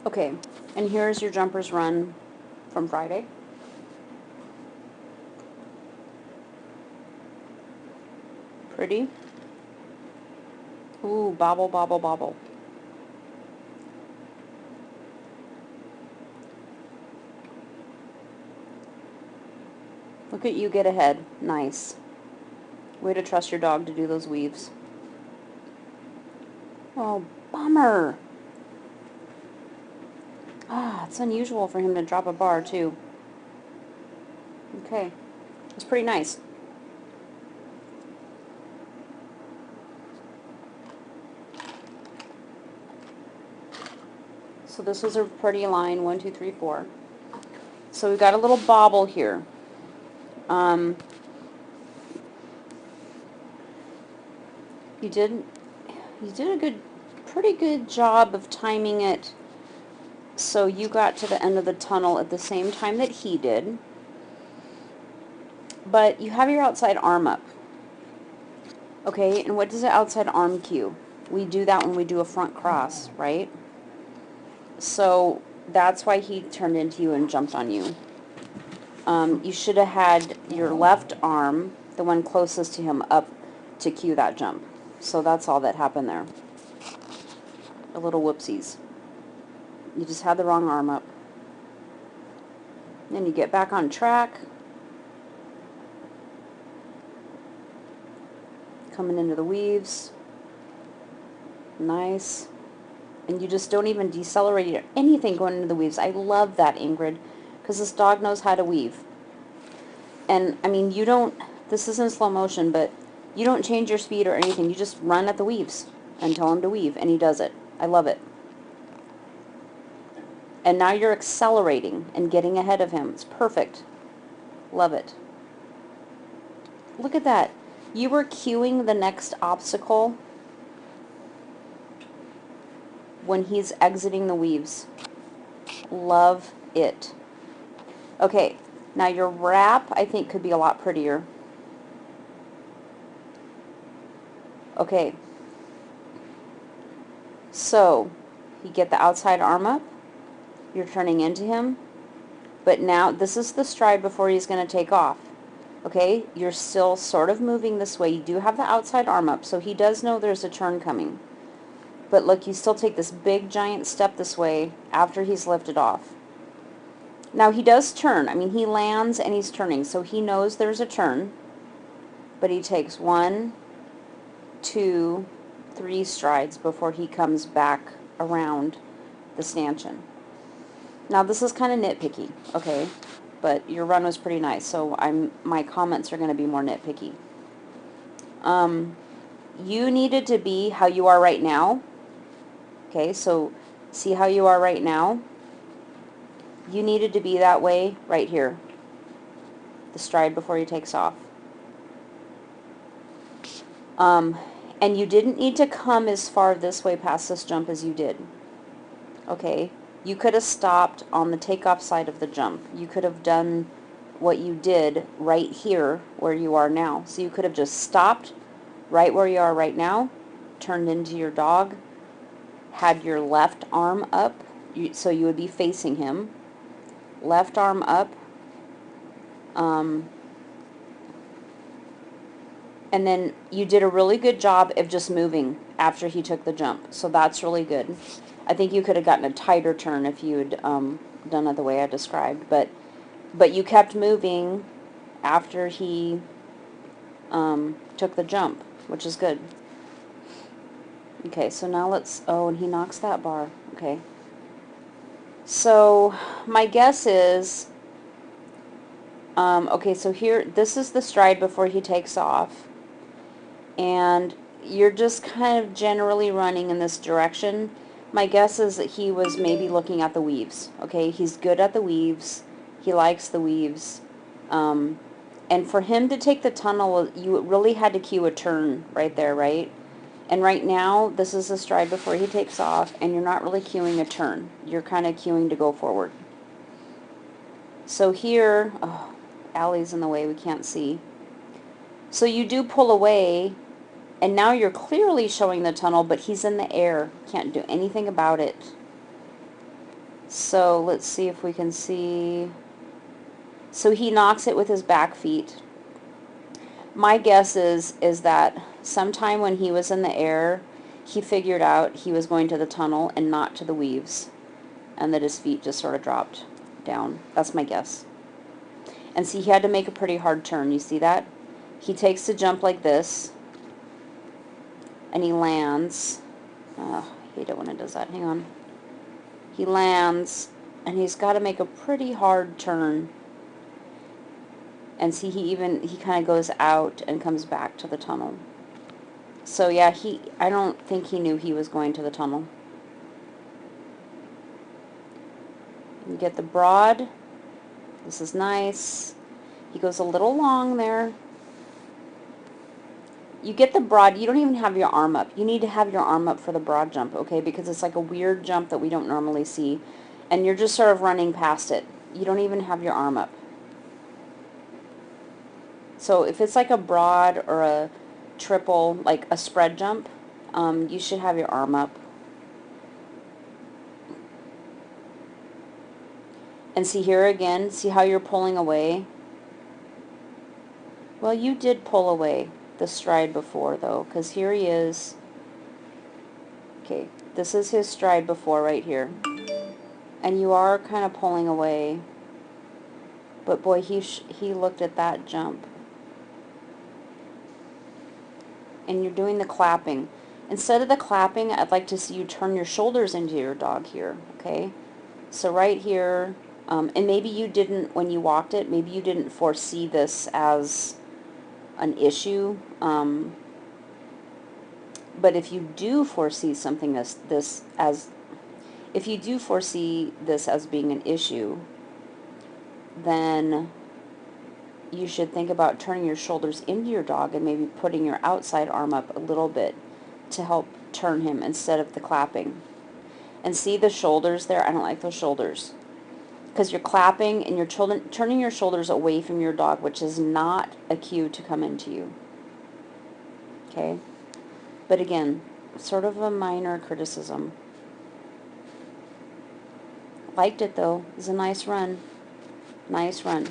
Okay, and here's your jumpers run from Friday. Pretty. Ooh, bobble, bobble, bobble. Look at you get ahead. Nice. Way to trust your dog to do those weaves. Oh, bummer. Ah, it's unusual for him to drop a bar, too. Okay. It's pretty nice. So this was a pretty line, 1, 2, 3, 4. So we got a little bobble here. You did a pretty good job of timing it so you got to the end of the tunnel at the same time that he did. But you have your outside arm up. Okay, and what does the outside arm cue? We do that when we do a front cross, right? So that's why he turned into you and jumped on you. You should have had your left arm, the one closest to him, up to cue that jump. So that's all that happened there. A little whoopsies. You just had the wrong arm up. Then you get back on track. Coming into the weaves. Nice. And you just don't even decelerate or anything going into the weaves. I love that, Ingrid, because this dog knows how to weave. And, I mean, you don't, this isn't slow motion, but you don't change your speed or anything. You just run at the weaves and tell him to weave, and he does it. I love it. And now you're accelerating and getting ahead of him. It's perfect. Love it. Look at that. You were cueing the next obstacle when he's exiting the weaves. Love it. Okay, now your wrap, I think, could be a lot prettier. Okay. So, you get the outside arm up. You're turning into him. But now, this is the stride before he's going to take off. Okay, you're still sort of moving this way. You do have the outside arm up, so he does know there's a turn coming. But look, you still take this big giant step this way after he's lifted off. Now he does turn. I mean, he lands and he's turning, so he knows there's a turn. But he takes 1, 2, 3 strides before he comes back around the stanchion. Now this is kind of nitpicky, okay? But your run was pretty nice, so my comments are going to be more nitpicky. You needed to be how you are right now. Okay, so see how you are right now? You needed to be that way right here. The stride before he takes off. And you didn't need to come as far this way past this jump as you did. Okay? You could have stopped on the takeoff side of the jump. You could have done what you did right here where you are now. So you could have just stopped right where you are right now, turned into your dog, had your left arm up, so you would be facing him, left arm up, and then you did a really good job of just moving after he took the jump. So that's really good. I think you could have gotten a tighter turn if you had done it the way I described. But you kept moving after he took the jump, which is good. Okay, so now let's... Oh, and he knocks that bar. Okay. So my guess is... okay, so here, this is the stride before he takes off. And you're just kind of generally running in this direction. My guess is that he was maybe looking at the weaves. Okay, he's good at the weaves. He likes the weaves. And for him to take the tunnel, you really had to cue a turn right there, right? And right now, this is the stride before he takes off, and you're not really cueing a turn. You're kind of cueing to go forward. So here, oh, Allie's in the way, we can't see. So you do pull away, and now you're clearly showing the tunnel, but he's in the air. Can't do anything about it. So let's see if we can see. So he knocks it with his back feet. My guess is that sometime when he was in the air, he figured out he was going to the tunnel and not to the weaves, and that his feet just sort of dropped down. That's my guess. And see, he had to make a pretty hard turn. You see that? He takes the jump like this, and he lands. Oh, I hate it when it does that. Hang on. He lands, and he's got to make a pretty hard turn. And see, he kind of goes out and comes back to the tunnel. So yeah, I don't think he knew he was going to the tunnel. You get the broad. This is nice. He goes a little long there. You get the broad. You don't even have your arm up. You need to have your arm up for the broad jump, okay? Because it's like a weird jump that we don't normally see. And you're just sort of running past it. You don't even have your arm up. So if it's like a broad or a triple, like a spread jump, you should have your arm up. And see here again, see how you're pulling away? Well, you did pull away the stride before though, because here he is. Okay, this is his stride before right here. And you are kind of pulling away. But boy, he looked at that jump. And you're doing the clapping. Instead of the clapping, I'd like to see you turn your shoulders into your dog here, okay? So right here, and maybe you didn't, when you walked it, maybe you didn't foresee this as an issue. But if you do foresee something if you do foresee this as being an issue, then you should think about turning your shoulders into your dog and maybe putting your outside arm up a little bit to help turn him instead of the clapping. And see the shoulders there? I don't like those shoulders. Because you're clapping and you're turning your shoulders away from your dog, which is not a cue to come into you. Okay? But again, sort of a minor criticism. Liked it though. It was a nice run. Nice run.